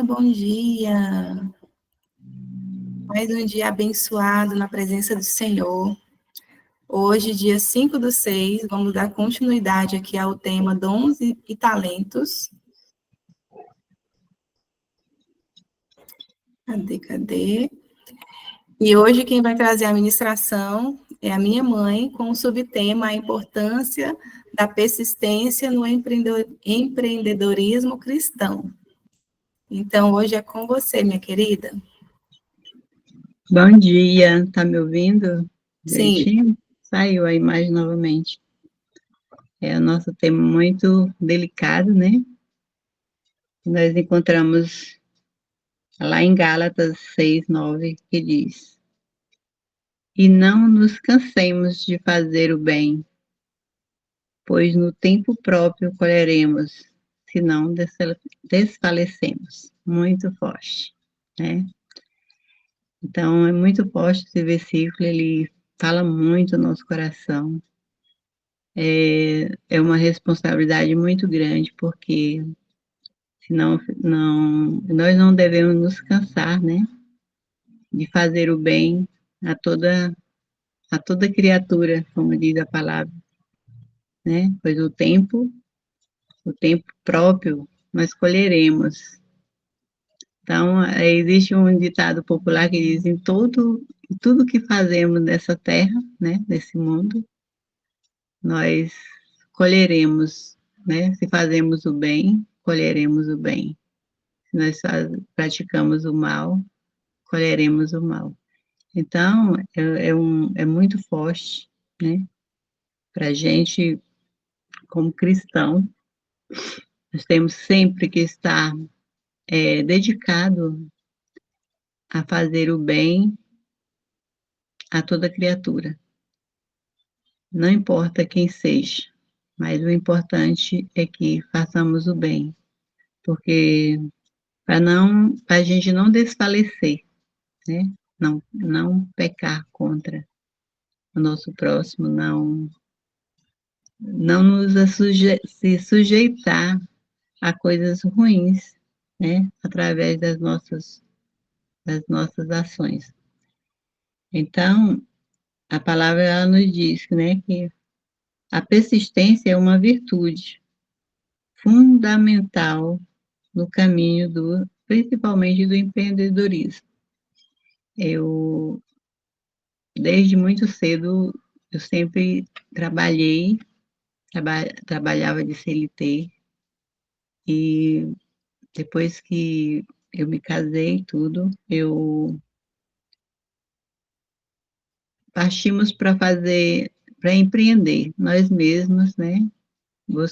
Bom dia. Mais um dia abençoado na presença do Senhor. Hoje, dia 5/6, vamos dar continuidade aqui ao tema Dons e Talentos. Cadê? E hoje quem vai trazer a ministração é a minha mãe, com o subtema A Importância da Persistência no Empreendedorismo Cristão. Então, hoje é com você, minha querida. Bom dia, tá me ouvindo? Sim. Direitinho? Saiu a imagem novamente. É o nosso tema muito delicado, né? Nós encontramos lá em Gálatas 6:9, que diz: E não nos cansemos de fazer o bem, pois no tempo próprio colheremos, se não desfalecemos. Muito forte, né? Então, é muito forte esse versículo, ele fala muito no nosso coração. É uma responsabilidade muito grande, porque senão nós não devemos nos cansar, né, de fazer o bem a toda criatura, como diz a palavra, né, pois o tempo próprio, nós colheremos. Então, existe um ditado popular que diz: em tudo que fazemos nessa terra, né, nesse mundo, nós colheremos, né? Se fazemos o bem, colheremos o bem. Se nós praticamos o mal, colheremos o mal. Então, é muito forte, né? Para a gente, como cristão, nós temos sempre que estar dedicado a fazer o bem a toda criatura. Não importa quem seja, mas o importante é que façamos o bem, porque para a gente não desfalecer, né? Não pecar contra o nosso próximo, não nos se sujeitar a coisas ruins, né? Através das nossas ações. Então, a palavra ela nos diz, né, que a persistência é uma virtude fundamental no caminho principalmente do empreendedorismo. Desde muito cedo, eu sempre trabalhava de CLT, e depois que eu me casei e tudo, partimos para empreender nós mesmos, né?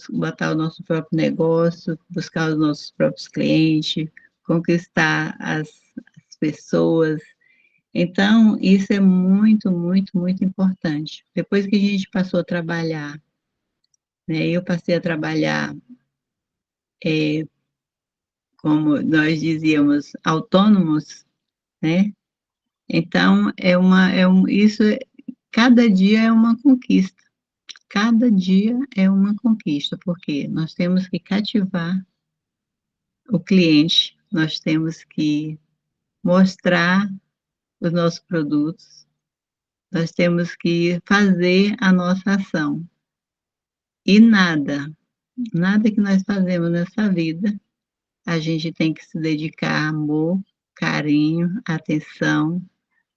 Botar o nosso próprio negócio, buscar os nossos próprios clientes, conquistar as pessoas. Então, isso é muito, muito, muito importante. Depois que a gente passou a trabalhar, né? Eu passei a trabalhar, como nós dizíamos, autônomos, né? Então, cada dia é uma conquista. Cada dia é uma conquista, porque nós temos que cativar o cliente, nós temos que mostrar os nossos produtos, nós temos que fazer a nossa ação. E nada que nós fazemos nessa vida, a gente tem que se dedicar a amor, carinho, atenção,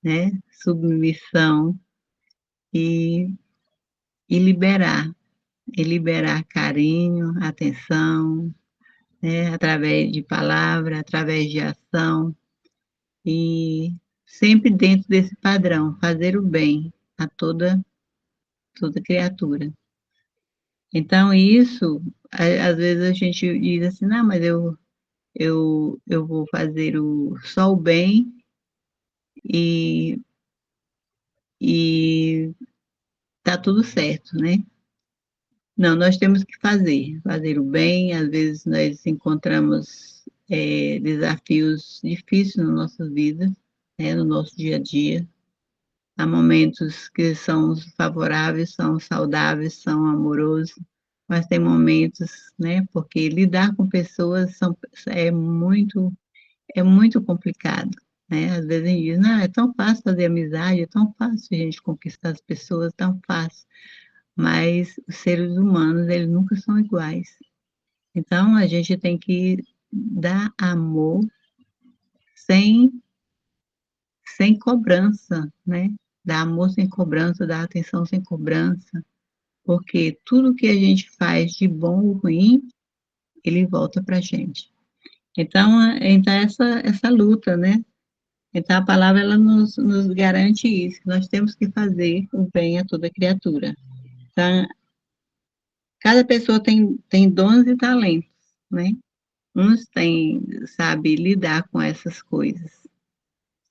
né, submissão e, liberar carinho, atenção, né, através de palavra, através de ação, e sempre dentro desse padrão, fazer o bem a toda criatura. Então, isso, às vezes a gente diz assim: não, mas eu vou fazer só o bem e, e tá tudo certo, né? Não, nós temos que fazer o bem. Às vezes nós encontramos desafios difíceis na nossa vida, né, no nosso dia a dia. Há momentos que são favoráveis, são saudáveis, são amorosos, mas tem momentos, né, porque lidar com pessoas é muito é muito complicado, né, às vezes a gente diz: "Não, é tão fácil fazer amizade, é tão fácil a gente conquistar as pessoas, tão fácil", mas os seres humanos, eles nunca são iguais. Então a gente tem que dar amor sem sem cobrança, né, dar amor sem cobrança, dar atenção sem cobrança, porque tudo que a gente faz de bom ou ruim, ele volta pra gente. Então essa luta, né. Então a palavra ela nos garante isso, que nós temos que fazer o bem a toda criatura. Então, cada pessoa tem dons e talentos, né. Uns têm sabe lidar com essas coisas,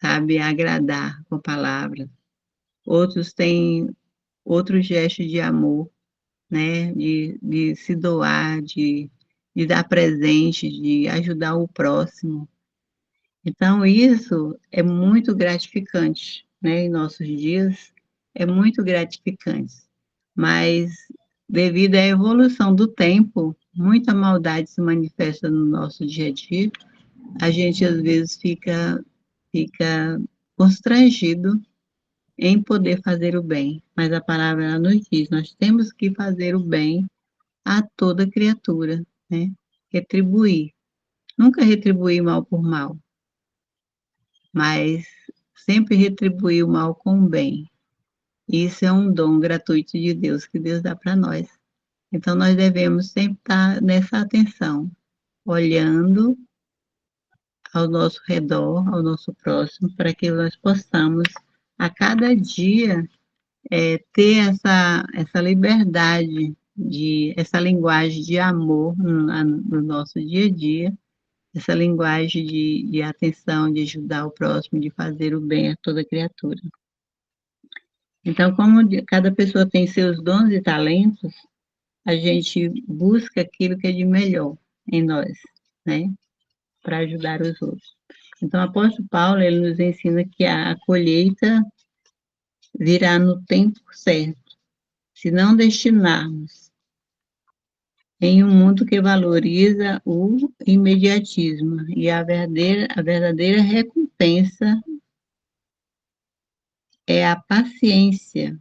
sabe agradar com palavras, outros têm outros gestos de amor, né, de se doar, de dar presente, de ajudar o próximo. Então isso é muito gratificante, né, em nossos dias, é muito gratificante, mas devido à evolução do tempo, muita maldade se manifesta no nosso dia a dia, a gente às vezes fica constrangido em poder fazer o bem, mas a palavra ela nos diz: nós temos que fazer o bem a toda criatura, né, retribuir, nunca retribuir mal por mal, mas sempre retribuir o mal com o bem. Isso é um dom gratuito de Deus, que Deus dá para nós. Então nós devemos sempre estar nessa atenção, olhando ao nosso redor, ao nosso próximo, para que nós possamos, a cada dia, ter essa liberdade essa linguagem de amor no nosso dia a dia, essa linguagem de atenção, de ajudar o próximo, de fazer o bem a toda criatura. Então, como cada pessoa tem seus dons e talentos, a gente busca aquilo que é de melhor em nós, né, para ajudar os outros. Então, o apóstolo Paulo, ele nos ensina que a colheita virá no tempo certo, se não destinarmos em um mundo que valoriza o imediatismo e a verdadeira recompensa é a paciência.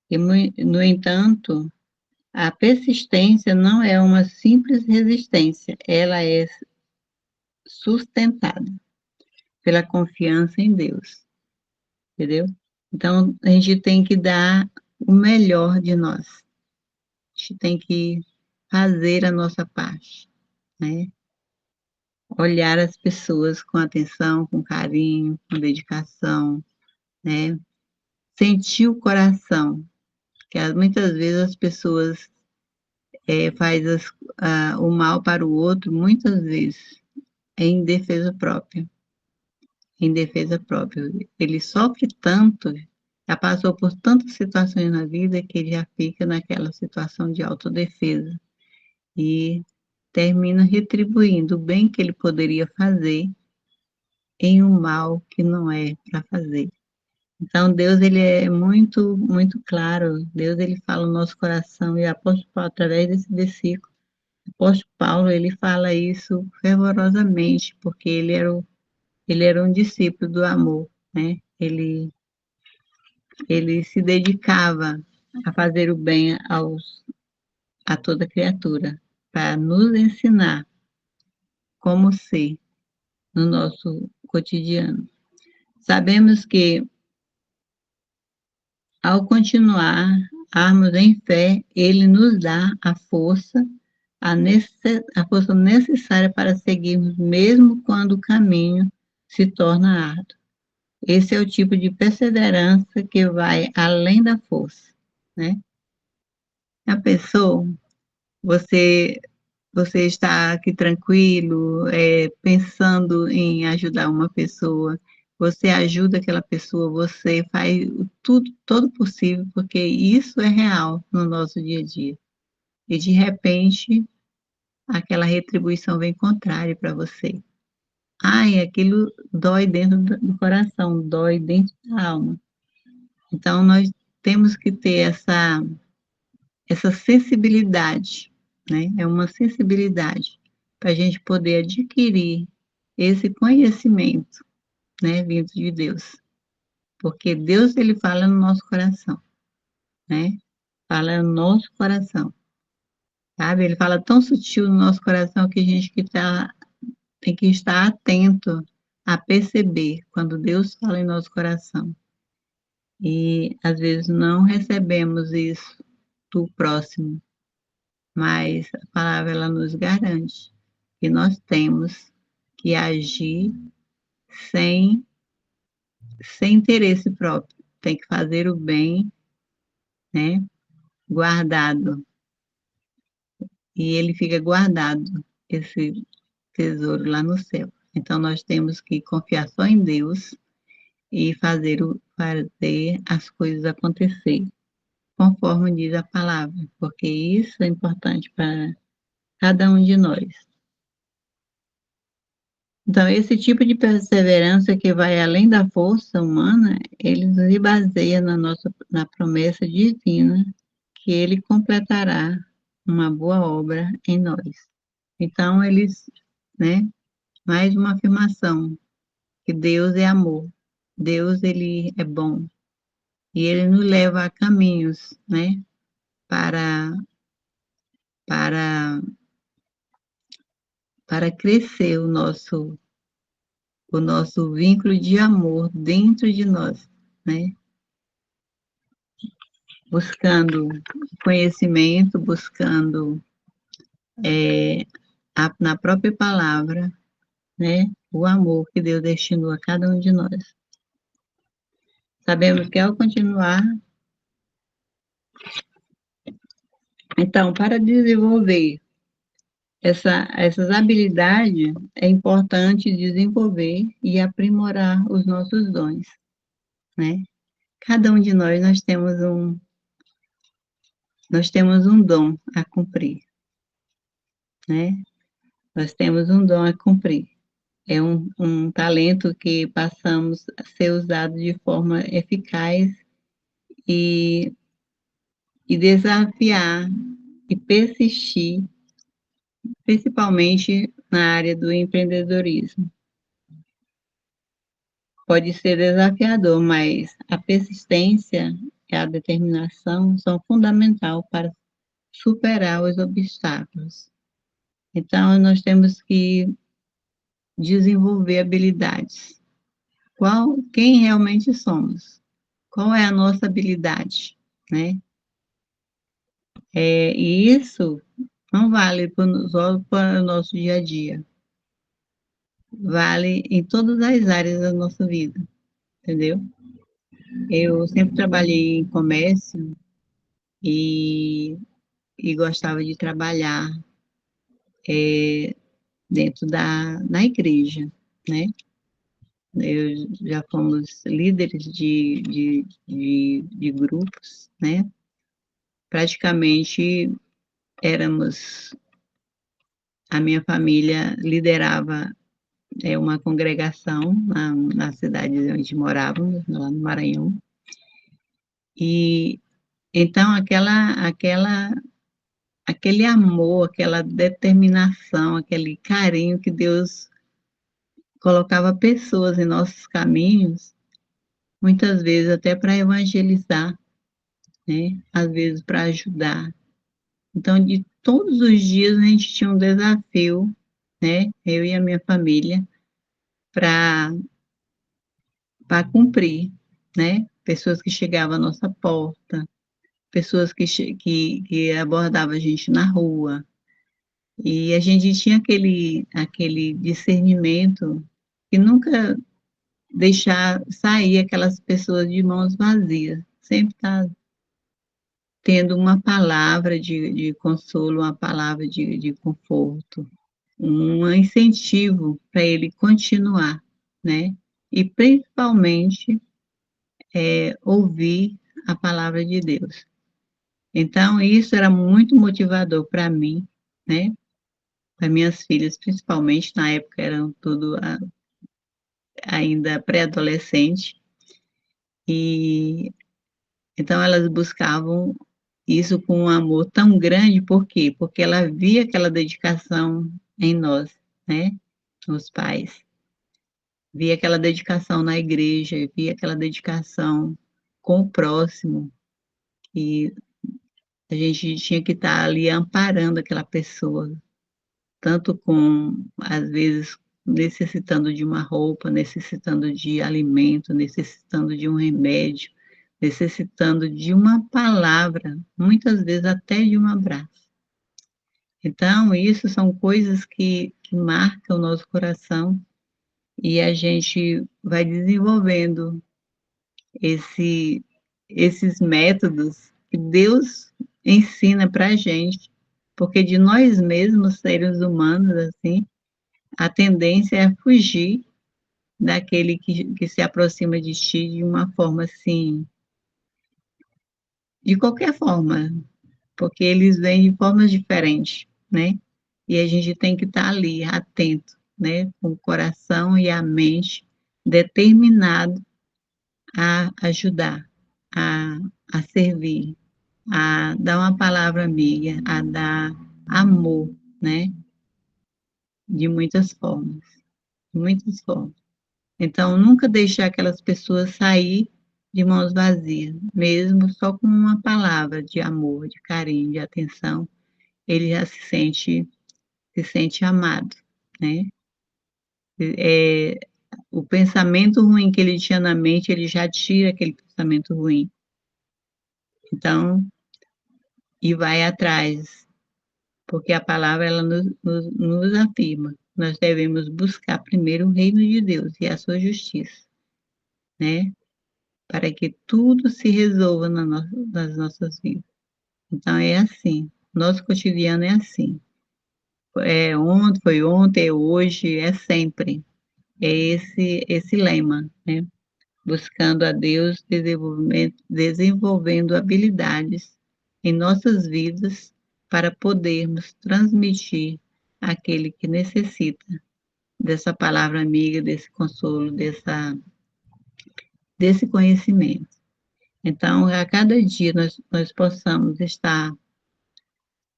E, no entanto, a persistência não é uma simples resistência, ela é sustentada pela confiança em Deus, entendeu? Então, a gente tem que dar o melhor de nós, a gente tem que fazer a nossa parte, né? Olhar as pessoas com atenção, com carinho, com dedicação, né? Sentir o coração, que muitas vezes as pessoas faz o mal para o outro, muitas vezes, em defesa própria, em defesa própria. Ele sofre tanto, já passou por tantas situações na vida que ele já fica naquela situação de autodefesa e termina retribuindo o bem que ele poderia fazer em um mal que não é para fazer. Então Deus ele é muito muito claro, Deus ele fala no nosso coração e o apóstolo Paulo, através desse versículo, o apóstolo Paulo ele fala isso fervorosamente, porque ele era um discípulo do amor, né, ele se dedicava a fazer o bem a toda criatura, para nos ensinar como ser no nosso cotidiano. Sabemos que, ao continuarmos em fé, Ele nos dá a força necessária para seguirmos, mesmo quando o caminho se torna árduo. Esse é o tipo de perseverança que vai além da força, né? A pessoa, você você está aqui tranquilo, pensando em ajudar uma pessoa, você ajuda aquela pessoa, você faz tudo todo possível, porque isso é real no nosso dia a dia. E de repente, aquela retribuição vem contrária para você. Ai, aquilo dói dentro do coração, dói dentro da alma. Então nós temos que ter essa sensibilidade, né? É uma sensibilidade para a gente poder adquirir esse conhecimento, né, vindo de Deus. Porque Deus, ele fala no nosso coração, né? Fala no nosso coração, sabe? Ele fala tão sutil no nosso coração que a gente tem que estar atento a perceber quando Deus fala em nosso coração. E às vezes não recebemos isso do próximo, mas a palavra ela nos garante que nós temos que agir sem, sem interesse próprio. Tem que fazer o bem, né? Guardado. E ele fica guardado, esse tesouro lá no céu. Então nós temos que confiar só em Deus e fazer as coisas acontecer, conforme diz a palavra, porque isso é importante para cada um de nós. Então, esse tipo de perseverança que vai além da força humana, ele se baseia na promessa divina que ele completará uma boa obra em nós. Então, né, mais uma afirmação, que Deus é amor, Deus, ele é bom, e ele nos leva a caminhos, né, para, para, para crescer o nosso vínculo de amor dentro de nós, né, buscando conhecimento, buscando na própria palavra, né, o amor que Deus destinou a cada um de nós. Sabemos que ao continuar, então, para desenvolver essas habilidades, é importante desenvolver e aprimorar os nossos dons, né? Cada um de nós temos um dom a cumprir, né? Nós temos um dom a cumprir. É um talento que passamos a ser usado de forma eficaz e, e desafiar e persistir, principalmente na área do empreendedorismo. Pode ser desafiador, mas a persistência e a determinação são fundamentais para superar os obstáculos. Então, nós temos que desenvolver habilidades. Quem realmente somos? Qual é a nossa habilidade, né? E isso não vale só para o nosso dia a dia. Vale em todas as áreas da nossa vida, entendeu? Eu sempre trabalhei em comércio e gostava de trabalhar dentro na igreja, né? Eu já fomos líderes de grupos, né? Praticamente éramos, a minha família liderava uma congregação na cidade onde morávamos, lá no Maranhão. E então aquele amor, aquela determinação, aquele carinho que Deus colocava pessoas em nossos caminhos, muitas vezes até para evangelizar, né? Às vezes para ajudar. Então, de todos os dias a gente tinha um desafio, né? Eu e a minha família, para cumprir, né? Pessoas que chegavam à nossa porta, pessoas que abordavam a gente na rua. E a gente tinha aquele discernimento que nunca deixar sair aquelas pessoas de mãos vazias, sempre tá tendo uma palavra de consolo, uma palavra de conforto, um incentivo para ele continuar, né? E principalmente ouvir a palavra de Deus. Então, isso era muito motivador para mim, né? Para minhas filhas, principalmente, na época eram tudo ainda pré-adolescente, e então elas buscavam isso com um amor tão grande, por quê? Porque ela via aquela dedicação em nós, né, os pais. Via aquela dedicação na igreja, via aquela dedicação com o próximo, e a gente tinha que estar ali amparando aquela pessoa, tanto com, às vezes, necessitando de uma roupa, necessitando de alimento, necessitando de um remédio, necessitando de uma palavra, muitas vezes até de um abraço. Então, isso são coisas que marcam o nosso coração e a gente vai desenvolvendo esse, esses métodos que Deus ensina para a gente, porque de nós mesmos, seres humanos, assim, a tendência é fugir daquele que se aproxima de ti de uma forma assim, de qualquer forma, porque eles vêm de formas diferentes, né? E a gente tem que estar ali, atento, né? Com o coração e a mente determinado a ajudar, a, a servir, a dar uma palavra amiga, a dar amor, né? De muitas formas, de muitas formas. Então, nunca deixar aquelas pessoas sair de mãos vazias, mesmo só com uma palavra de amor, de carinho, de atenção, ele já se sente amado, né? É, o pensamento ruim que ele tinha na mente, ele já tira aquele pensamento ruim. Então, e vai atrás, porque a palavra ela nos afirma. Nós devemos buscar primeiro o reino de Deus e a sua justiça, né? Para que tudo se resolva nas nossas vidas. Então, é assim. Nosso cotidiano é assim. Foi ontem, é hoje, é sempre. É esse lema, né? Buscando a Deus, desenvolvendo habilidades em nossas vidas para podermos transmitir àquele que necessita dessa palavra amiga, desse consolo, desse conhecimento. Então, a cada dia nós possamos estar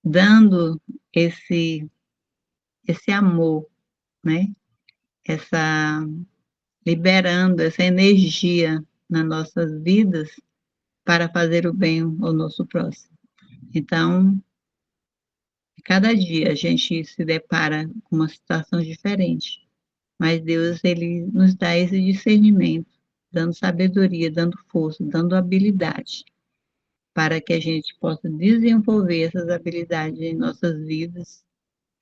dando esse amor, né? Essa, liberando essa energia nas nossas vidas para fazer o bem ao nosso próximo. Então, cada dia a gente se depara com uma situação diferente, mas Deus, ele nos dá esse discernimento, dando sabedoria, dando força, dando habilidade, para que a gente possa desenvolver essas habilidades em nossas vidas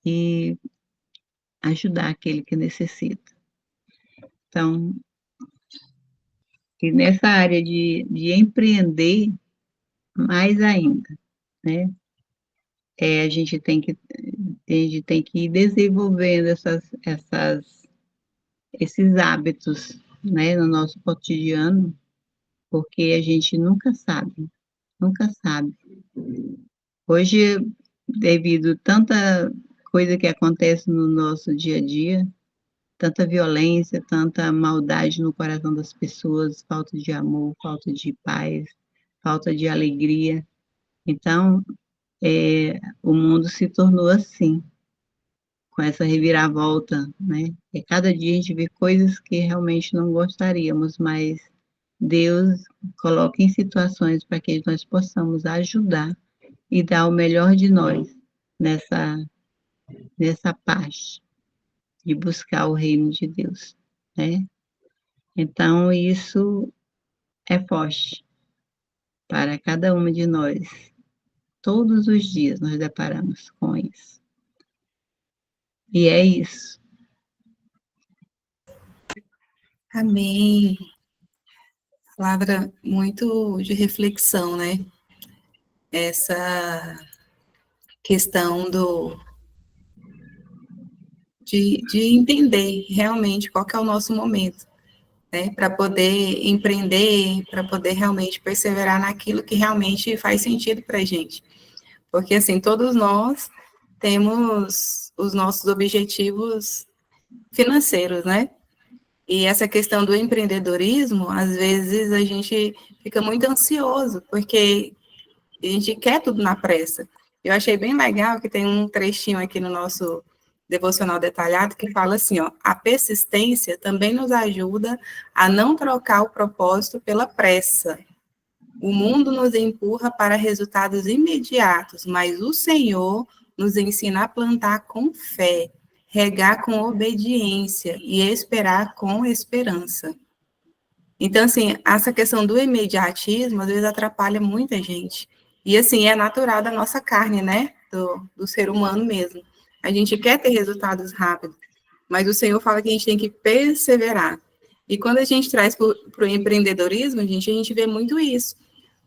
e ajudar aquele que necessita. Então, e nessa área de empreender, mais ainda, né? A gente tem que ir desenvolvendo esses hábitos, né, no nosso cotidiano, porque a gente nunca sabe, nunca sabe. Hoje, devido a tanta coisa que acontece no nosso dia a dia, tanta violência, tanta maldade no coração das pessoas, falta de amor, falta de paz, falta de alegria. Então, o mundo se tornou assim, com essa reviravolta, né? E cada dia a gente vê coisas que realmente não gostaríamos, mas Deus coloca em situações para que nós possamos ajudar e dar o melhor de nós nessa, nessa parte de buscar o reino de Deus, né? Então, isso é forte para cada uma de nós. Todos os dias nós deparamos com isso. E é isso. Amém. Palavra muito de reflexão, né? Essa questão de entender realmente qual que é o nosso momento, né? Para poder empreender, para poder realmente perseverar naquilo que realmente faz sentido para a gente. Porque, assim, todos nós temos os nossos objetivos financeiros, né? E essa questão do empreendedorismo, às vezes a gente fica muito ansioso, porque a gente quer tudo na pressa. Eu achei bem legal que tem um trechinho aqui no nosso devocional detalhado que fala assim, ó, a persistência também nos ajuda a não trocar o propósito pela pressa. O mundo nos empurra para resultados imediatos, mas o Senhor nos ensina a plantar com fé, regar com obediência e esperar com esperança. Então, assim, essa questão do imediatismo, às vezes, atrapalha muita gente. E, assim, é natural da nossa carne, né? Do ser humano mesmo. A gente quer ter resultados rápidos, mas o Senhor fala que a gente tem que perseverar. E quando a gente traz para o empreendedorismo, a gente vê muito isso.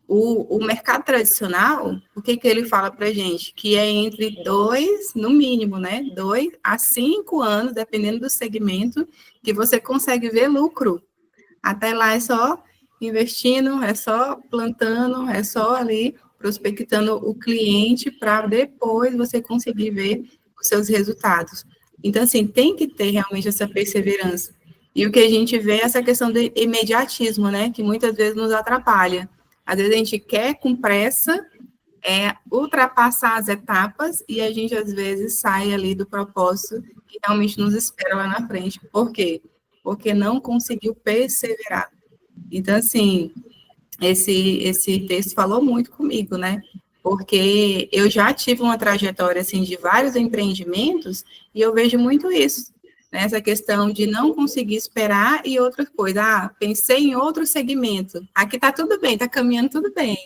O mercado tradicional, o que ele fala para a gente? Que é entre 2, no mínimo, né? 2 a 5 anos, dependendo do segmento, que você consegue ver lucro. Até lá é só investindo, é só plantando, é só ali prospectando o cliente para depois você conseguir ver os seus resultados. Então, assim, tem que ter realmente essa perseverança. E o que a gente vê é essa questão do imediatismo, né? Que muitas vezes nos atrapalha. Às vezes a gente quer com pressa ultrapassar as etapas e a gente às vezes sai ali do propósito que realmente nos espera lá na frente. Por quê? Porque não conseguiu perseverar. Então, assim, esse texto falou muito comigo, né? Porque eu já tive uma trajetória, assim, de vários empreendimentos e eu vejo muito isso, né? Essa questão de não conseguir esperar e outra coisa. Ah, pensei em outro segmento. Aqui tá tudo bem, tá caminhando tudo bem.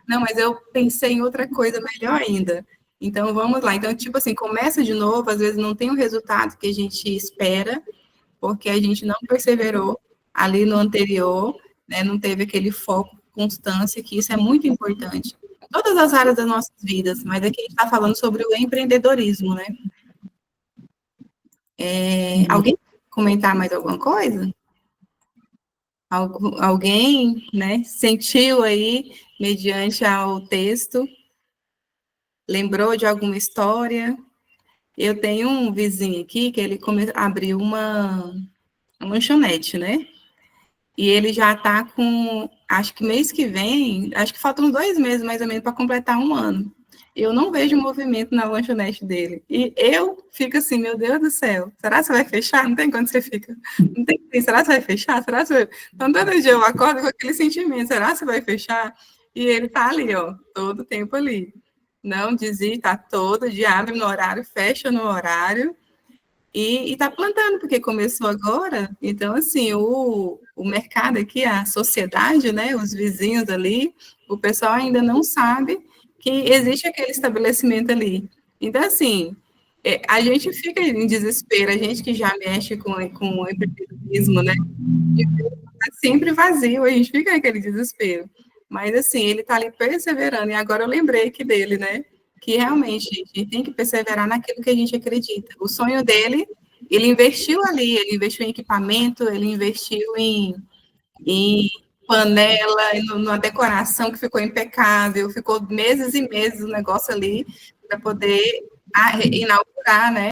Não, mas eu pensei em outra coisa melhor ainda. Então, vamos lá. Então, tipo assim, começa de novo, às vezes não tem o resultado que a gente espera, porque a gente não perseverou ali no anterior, né? Não teve aquele foco, constância, que isso é muito importante. Em todas as áreas das nossas vidas, mas aqui a gente está falando sobre o empreendedorismo, né? Alguém comentar mais alguma coisa? Alguém, né, sentiu aí, mediante ao texto, lembrou de alguma história? Eu tenho um vizinho aqui que ele abriu uma lanchonete, né? E ele já está com, acho que mês que vem, acho que faltam 2 meses mais ou menos para completar 1 ano. Eu não vejo movimento na lanchonete dele. E eu fico assim, meu Deus do céu, será que você vai fechar? Não tem quando você fica. Não tem, será que você vai fechar? Será que você vai... Então, todo dia eu acordo com aquele sentimento, será que você vai fechar? E ele tá ali, ó, todo o tempo ali. Não desiste, tá todo dia, abre no horário, fecha no horário, e está plantando, porque começou agora. Então, assim, o mercado aqui, a sociedade, né, os vizinhos ali, o pessoal ainda não sabe que existe aquele estabelecimento ali. Então, assim, a gente fica em desespero, a gente que já mexe com o empreendedorismo, né, é sempre vazio, a gente fica naquele desespero. Mas, assim, ele está ali perseverando, e agora eu lembrei que dele, né, que realmente a gente tem que perseverar naquilo que a gente acredita. O sonho dele, ele investiu ali, ele investiu em equipamento, ele investiu em panela, numa decoração que ficou impecável, ficou meses e meses o negócio ali para poder inaugurar, né?